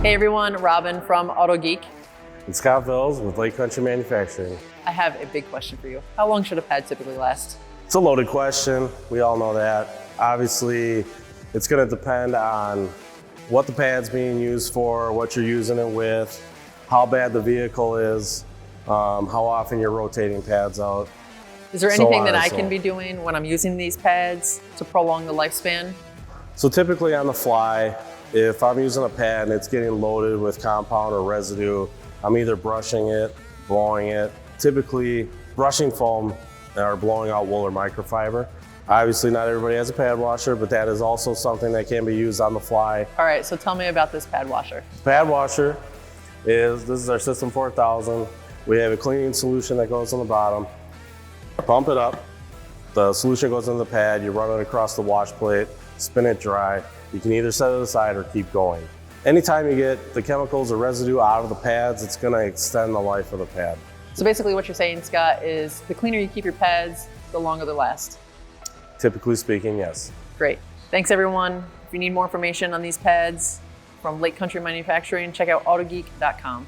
Hey everyone, Robin from Autogeek. And Scott Vills with Lake Country Manufacturing. I have a big question for you. How long should a pad typically last? It's a loaded question. We all know that. Obviously, it's going to depend on what the pad's being used for, what you're using it with, how bad the vehicle is, how often you're rotating pads out. Is there anything that I can be doing when I'm using these pads to prolong the lifespan? So typically on the fly, if I'm using a pad and it's getting loaded with compound or residue, I'm either brushing it, blowing it. Typically, brushing foam or blowing out wool or microfiber. Obviously, not everybody has a pad washer, but that is also something that can be used on the fly. All right, so tell me about this pad washer. Pad washer this is our System 4000. We have a cleaning solution that goes on the bottom. Pump it up. The solution goes in the pad. You run it across the wash plate, spin it dry. You can either set it aside or keep going. Anytime you get the chemicals or residue out of the pads, it's going to extend the life of the pad. So basically what you're saying, Scott, is the cleaner you keep your pads, the longer they last. Typically speaking, yes. Great. Thanks everyone. If you need more information on these pads from Lake Country Manufacturing, check out autogeek.com.